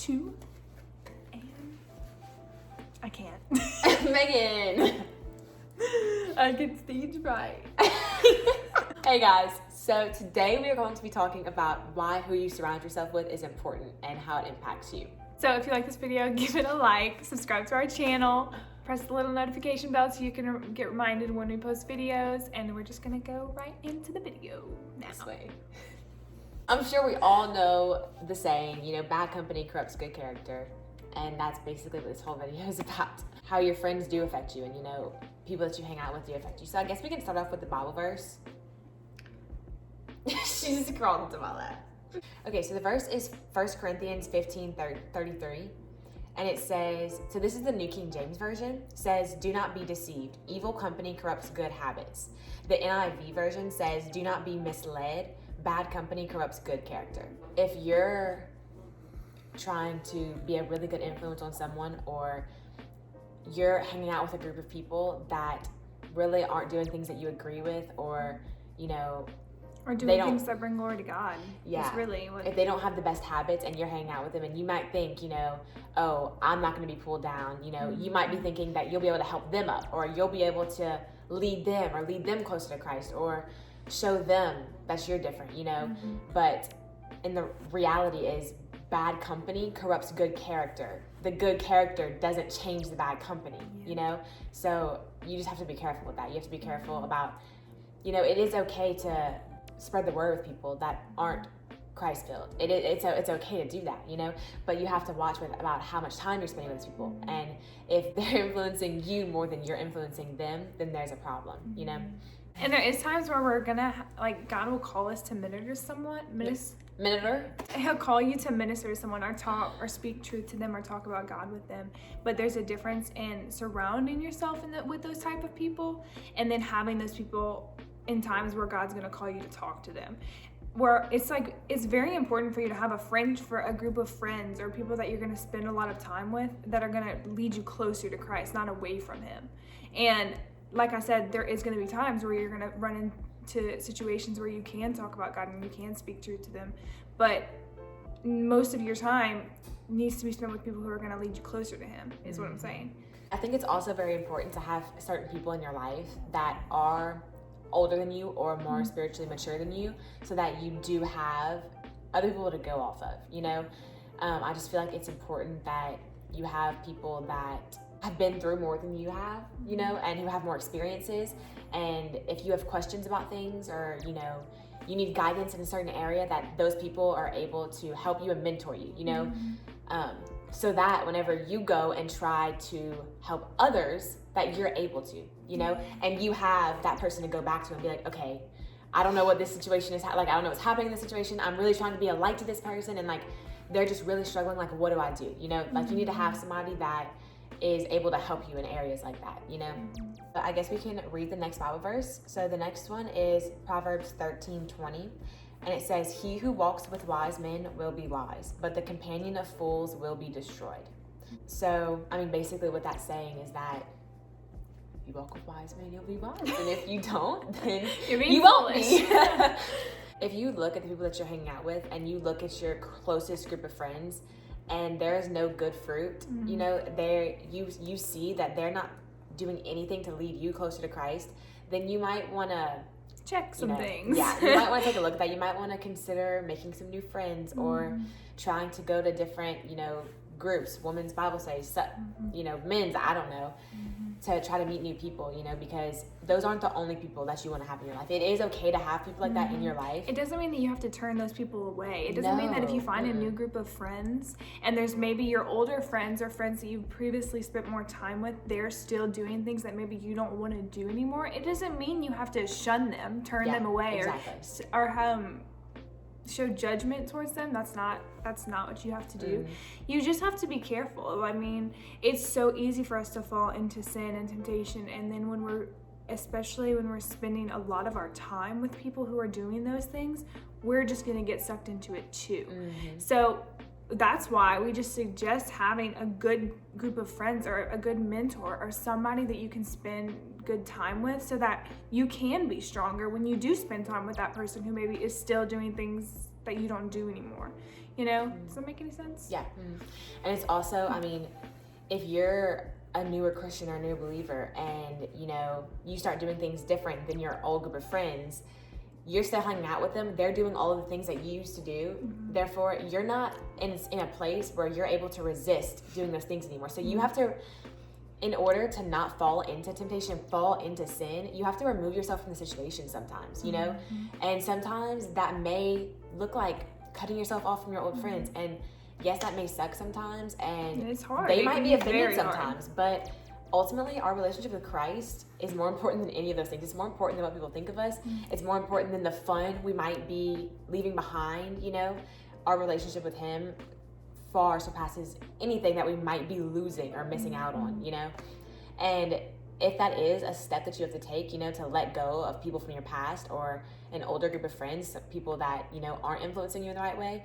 2, and I can't. Megan. I get stage fright. Hey guys, so today we are going to be talking about why who you surround yourself with is important and how it impacts you. So if you like this video, give it a like, subscribe to our channel, press the little notification bell so you can get reminded when we post videos, and we're just gonna go right into the video now. This way. I'm sure we all know the saying, bad company corrupts good character. And that's basically what this whole video is about. How your friends do affect you and, people that you hang out with do affect you. So I guess we can start off with the Bible verse. She just crawled into my lap. Okay, so the verse is 1 Corinthians 15:33. And it says, so this is the New King James Version, says, do not be deceived. Evil company corrupts good habits. The NIV version says, do not be misled. Bad company corrupts good character. If you're trying to be a really good influence on someone, or you're hanging out with a group of people that really aren't doing things that you agree with, or, or doing things that bring glory to God. Yeah. It's really what... If they don't have the best habits and you're hanging out with them, and you might think, oh, I'm not going to be pulled down. You might be thinking that you'll be able to help them up, or you'll be able to lead them closer to Christ, or show them that you're different, But in the reality is, bad company corrupts good character. The good character doesn't change the bad company, So you just have to be careful with that. You have to be careful about, it is okay to spread the word with people that aren't Christ-filled. It's okay to do that, But you have to watch about how much time you're spending with those people. And if they're influencing you more than you're influencing them, then there's a problem, And there is times where we're gonna, God will call us to minister someone. He'll call you to minister to someone, or talk or speak truth to them, or talk about God with them. But there's a difference in surrounding yourself with those type of people, and then having those people in times where God's gonna call you to talk to them. Where it's very important for you to have a group of friends or people that you're gonna spend a lot of time with that are gonna lead you closer to Christ, not away from Him. And like I said, there is going to be times where you're going to run into situations where you can talk about God and you can speak truth to them. But most of your time needs to be spent with people who are going to lead you closer to Him, is what I'm saying. I think it's also very important to have certain people in your life that are older than you or more spiritually mature than you, so that you do have other people to go off of, I just feel like it's important that you have people that have been through more than you have, and who have more experiences. And if you have questions about things, or, you need guidance in a certain area, that those people are able to help you and mentor you, so that whenever you go and try to help others, that you're able to, and you have that person to go back to and be like, okay, I don't know what this situation is, I don't know what's happening in this situation. I'm really trying to be a light to this person, and they're just really struggling. What do I do? You need to have somebody that is able to help you in areas like that, But I guess we can read the next Bible verse. So the next one is Proverbs 13:20, and it says, he who walks with wise men will be wise, but the companion of fools will be destroyed. So, basically what that's saying is that if you walk with wise men, you'll be wise. And if you don't, then you won't be. If you look at the people that you're hanging out with, and you look at your closest group of friends, and there is no good fruit, you see that they're not doing anything to lead you closer to Christ, then you might want to check some things. Yeah, you might want to take a look at that. You might want to consider making some new friends, or trying to go to different, groups, women's Bible studies, men's, I don't know, to try to meet new people, because those aren't the only people that you want to have in your life. It is okay to have people like that in your life. It doesn't mean that you have to turn those people away. It doesn't mean that if you find a new group of friends, and there's maybe your older friends or friends that you've previously spent more time with, they're still doing things that maybe you don't want to do anymore. It doesn't mean you have to shun them, turn them away, or show judgment towards them. That's not what you have to do. You just have to be careful. It's so easy for us to fall into sin and temptation, and then especially when we're spending a lot of our time with people who are doing those things, we're just going to get sucked into it too. So that's why we just suggest having a good group of friends, or a good mentor, or somebody that you can spend good time with, so that you can be stronger when you do spend time with that person who maybe is still doing things that you don't do anymore. You know, does that make any sense? Yeah. And it's also, I mean, if you're a newer Christian or a new believer and, you know, you start doing things different than your old group of friends, you're still hanging out with them. They're doing all of the things that you used to do. Therefore, you're not in a place where you're able to resist doing those things anymore. So you have to, in order to not fall into temptation, fall into sin, you have to remove yourself from the situation sometimes, you know? And sometimes that may look like cutting yourself off from your old friends. And yes, that may suck sometimes, and it's hard. They might be offended sometimes, but ultimately our relationship with Christ is more important than any of those things. It's more important than what people think of us. It's more important than the fun we might be leaving behind, you know? Our relationship with him far surpasses anything that we might be losing or missing out on, you know? And if that is a step that you have to take, you know, to let go of people from your past or an older group of friends, people that, you know, aren't influencing you in the right way,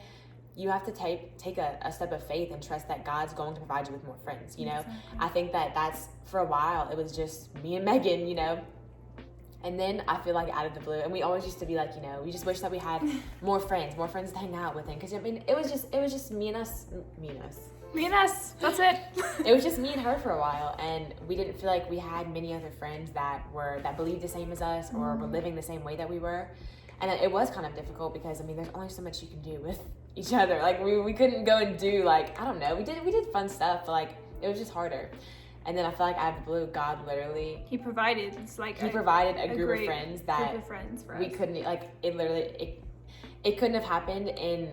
you have to take a step of faith and trust that God's going to provide you with more friends, you know? Exactly. I think that's, for a while, it was just me and Megan, you know? And then I feel like out of the blue, and we always used to be like, you know, we just wish that we had more friends to hang out with. Because, I mean, it was just me and us. That's it. It was just me and her for a while, and we didn't feel like we had many other friends that believed the same as us or were living the same way that we were. And it was kind of difficult because, I mean, there's only so much you can do with each other. Like, we couldn't go and do, like, I don't know, we did fun stuff, but, like, it was just harder. And then I feel like out of the blue, God literally... He provided. It's like He provided a group of friends that group of friends for we us. Couldn't, like, it couldn't have happened in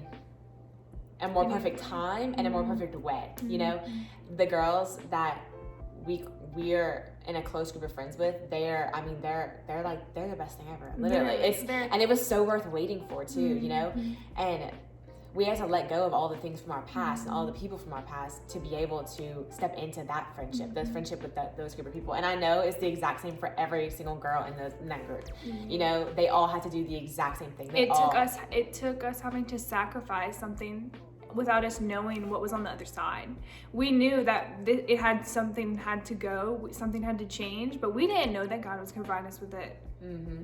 a more perfect time and a more perfect way, you know? The girls that we're in a close group of friends with, they're the best thing ever, literally. And it was so worth waiting for too, you know? And we had to let go of all the things from our past and all the people from our past to be able to step into that friendship, the friendship with those group of people. And I know it's the exact same for every single girl in that group. You know, they all had to do the exact same thing. It took us having to sacrifice something without us knowing what was on the other side. We knew that something had to go, something had to change, but we didn't know that God was going to provide us with it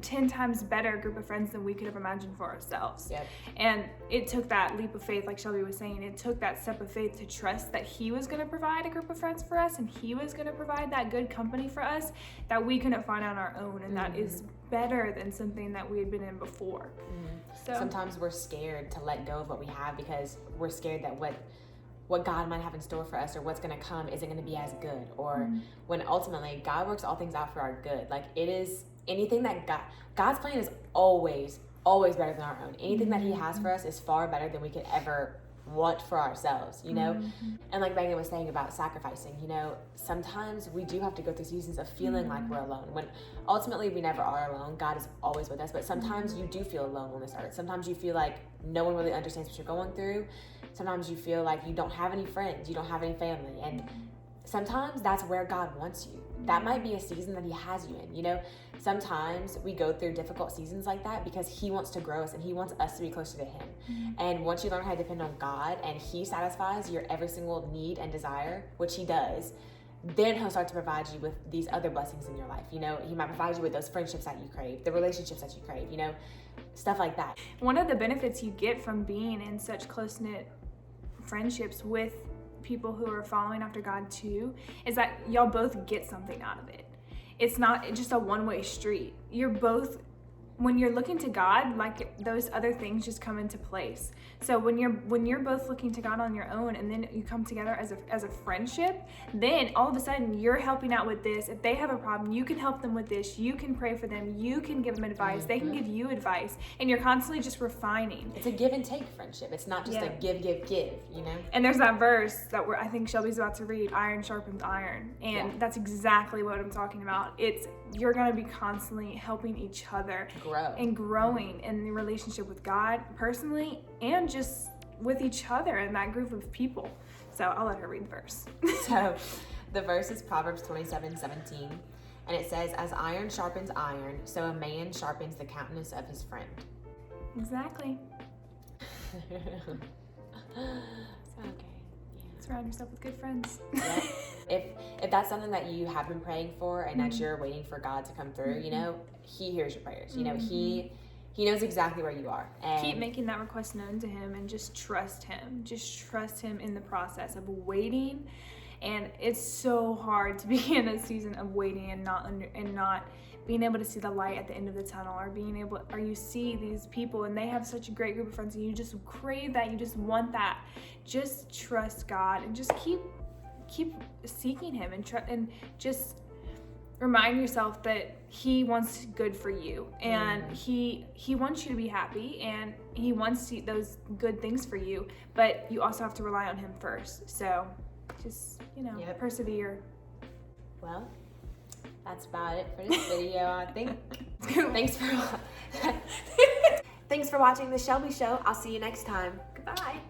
10 times better group of friends than we could have imagined for ourselves. Yep. And it took that leap of faith, like Shelbie was saying, it took that step of faith to trust that he was going to provide a group of friends for us, and he was going to provide that good company for us that we couldn't find on our own, and that is better than something that we had been in before. So sometimes we're scared to let go of what we have because we're scared that what God might have in store for us or what's going to come isn't going to be as good, or when ultimately God works all things out for our good. Like, it is anything that God's plan is always better than our own. Anything that he has for us is far better than we could ever want for ourselves, you know? And like Megan was saying about sacrificing, you know, sometimes we do have to go through seasons of feeling like we're alone, when ultimately we never are alone. God is always with us, but sometimes you do feel alone on this earth. Sometimes you feel like no one really understands what you're going through. Sometimes you feel like you don't have any friends, you don't have any family, and sometimes that's where God wants you. That might be a season that he has you in, you know? Sometimes we go through difficult seasons like that because he wants to grow us and he wants us to be closer to him. And once you learn how to depend on God and he satisfies your every single need and desire, which he does, then he'll start to provide you with these other blessings in your life. You know, he might provide you with those friendships that you crave, the relationships that you crave, you know, stuff like that. One of the benefits you get from being in such close-knit friendships with people who are following after God too is that y'all both get something out of it. It's not just a one-way street. You're both, when you're looking to God, like, those other things just come into place. So when you're both looking to God on your own, and then you come together as a friendship, then all of a sudden you're helping out with this. If they have a problem, you can help them with this. You can pray for them. You can give them advice. They can give you advice, and you're constantly just refining. It's a give and take friendship. It's not just a give, you know? And there's that verse that I think Shelby's about to read, iron sharpens iron. And that's exactly what I'm talking about. You're going to be constantly helping each other grow and growing in the relationship with God personally, and just with each other and that group of people. So I'll let her read the verse. So the verse is Proverbs 27:17, and it says, "As iron sharpens iron, so a man sharpens the countenance of his friend." Exactly. Okay. Surround yourself with good friends. Yeah. If that's something that you have been praying for and that you're waiting for God to come through, you know, he hears your prayers. You know, he He knows exactly where you are. And keep making that request known to him and just trust him. Just trust him in the process of waiting. And it's so hard to be in a season of waiting and not being able to see the light at the end of the tunnel, or you see these people and they have such a great group of friends and you just crave that, you just want that. Just trust God and just keep seeking him and just remind yourself that he wants good for you, and he wants you to be happy, and he wants those good things for you, but you also have to rely on him first. So just, persevere. Well, that's about it for this video, I think. Thanks for watching the Shelbie Show. I'll see you next time. Goodbye.